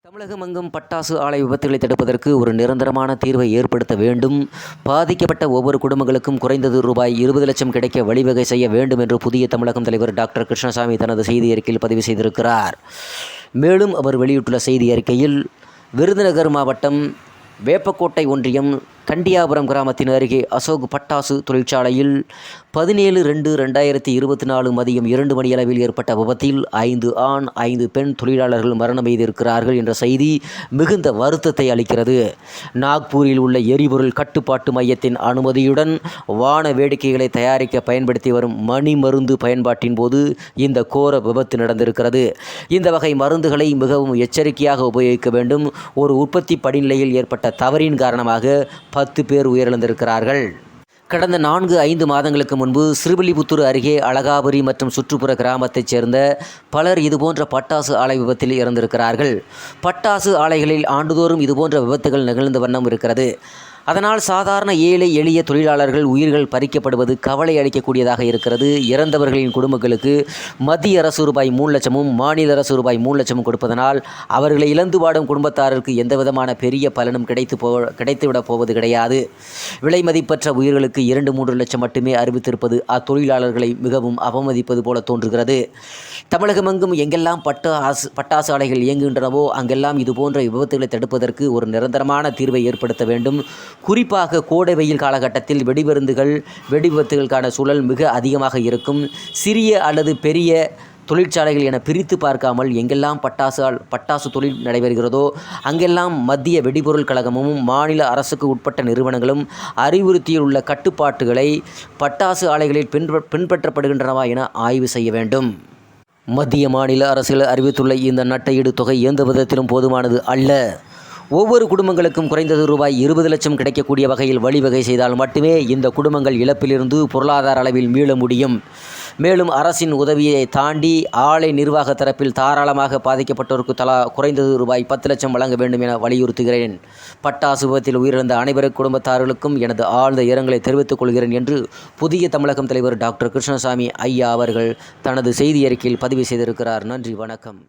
தமிழகமெங்கும் பட்டாசு ஆலை விபத்துகளை தடுப்பதற்கு ஒரு நிரந்தரமான தீர்வை ஏற்படுத்த வேண்டும். பாதிக்கப்பட்ட ஒவ்வொரு குடும்பங்களுக்கும் குறைந்தது ரூபாய் 20 லட்சம் கிடைக்க வழிவகை செய்ய வேண்டும் என்று புதிய தமிழகம் தலைவர் டாக்டர் கிருஷ்ணசாமி தனது செய்தி அறிக்கையில் பதிவு செய்திருக்கிறார். மேலும் அவர் வெளியிட்டுள்ள செய்தி அறிக்கையில், விருதுநகர் மாவட்டம் வேப்பக்கோட்டை ஒன்றியம் கண்டியாபுரம் கிராமத்தின் அருகே அசோக் பட்டாசு தொழிற்சாலையில் 17/2/2024 மதியம் 2 மணியளவில் ஏற்பட்ட விபத்தில் 5 ஆண் 5 பெண் தொழிலாளர்கள் மரணம் எய்திருக்கிறார்கள் என்ற செய்தி மிகுந்த வருத்தத்தை அளிக்கிறது. நாக்பூரில் உள்ள எரிபொருள் கட்டுப்பாட்டு மையத்தின் அனுமதியுடன் வான வேடிக்கைகளை தயாரிக்க பயன்படுத்தி வரும் மணி மருந்து பயன்பாட்டின் போது இந்த கோர விபத்து நடந்திருக்கிறது. இந்த வகை மருந்துகளை மிகவும் எச்சரிக்கையாக உபயோகிக்க வேண்டும். ஒரு உற்பத்தி படிநிலையில் ஏற்பட்ட தவறின் காரணமாக 10 பேர் உயிரிழந்திருக்கிறார்கள். கடந்த 4-5 மாதங்களுக்கு முன்பு ஸ்ரீவில்லிபுத்தூர் அருகே அழகாபுரி மற்றும் சுற்றுப்புற கிராமத்தைச் சேர்ந்த பலர் இதுபோன்ற பட்டாசு ஆலை விபத்தில் இறந்திருக்கிறார்கள். பட்டாசு ஆலைகளில் ஆண்டுதோறும் இதுபோன்ற விபத்துகள் நிகழ்ந்த வண்ணம் இருக்கிறது. அதனால் சாதாரண ஏழை எளிய தொழிலாளர்கள் உயிர்கள் பறிக்கப்படுவது கவலை அளிக்கக்கூடியதாக இருக்கிறது. இறந்தவர்களின் குடும்பங்களுக்கு மத்திய அரசு ரூபாய் 3 லட்சமும் மாநில அரசு ரூபாய் 3 லட்சமும் கொடுப்பதனால் அவர்களை இழந்து வாடும் குடும்பத்தாருக்கு எந்தவிதமான பெரிய பலனும் கிடைத்துவிடப் போவது கிடையாது. விலை மதிப்பற்ற உயிர்களுக்கு 2-3 லட்சம் மட்டுமே அறிவித்திருப்பது அத்தொழிலாளர்களை மிகவும் அவமதிப்பது போல தோன்றுகிறது. தமிழகமெங்கும் எங்கெல்லாம் பட்டாசு ஆலைகள் இயங்குகின்றனவோ அங்கெல்லாம் இதுபோன்ற விபத்துகளை தடுப்பதற்கு ஒரு நிரந்தரமான தீர்வை ஏற்படுத்த வேண்டும். குறிப்பாக கோடை வெயில் காலகட்டத்தில் வெடிவிபத்துகளுக்கான சூழல் மிக அதிகமாக இருக்கும். சிறிய அல்லது பெரிய தொழிற்சாலைகள் என பிரித்து பார்க்காமல் எங்கெல்லாம் பட்டாசு தொழில் நடைபெறுகிறதோ அங்கெல்லாம் மத்திய வெடிபொருள் கழகமும் மாநில அரசுக்கு உட்பட்ட நிறுவனங்களும் அறிவுறுத்தியுள்ள கட்டுப்பாட்டுகளை பட்டாசு ஆலைகளில் பின்பற்றப்படுகின்றனவா என ஆய்வு செய்ய வேண்டும். மத்திய மாநில அரசுகள் அறிவித்துள்ள இந்த நட்டஈடு தொகை எந்த விதத்திலும் போதுமானது அல்ல. ஒவ்வொரு குடும்பங்களுக்கும் குறைந்தது ரூபாய் 20 லட்சம் கிடைக்கக்கூடிய வகையில் வழிவகை செய்தால் மட்டுமே இந்த குடும்பங்கள் இழப்பிலிருந்து பொருளாதார அளவில் மீள முடியும். மேலும் அரசின் உதவியை தாண்டி ஆலை நிர்வாக தரப்பில் தாராளமாக பாதிக்கப்பட்டோருக்கு தலா குறைந்தது ரூபாய் 10 லட்சம் வழங்க வேண்டும் என வலியுறுத்துகிறேன். பட்டாசு விபத்தில் உயிரிழந்த அனைவரு குடும்பத்தார்களுக்கும் எனது ஆழ்ந்த இரங்கலை தெரிவித்துக் கொள்கிறேன் என்று புதிய தமிழகம் தலைவர் டாக்டர் கிருஷ்ணசாமி ஐயா அவர்கள் தனது செய்தி அறிக்கையில் பதிவு செய்திருக்கிறார். நன்றி, வணக்கம்.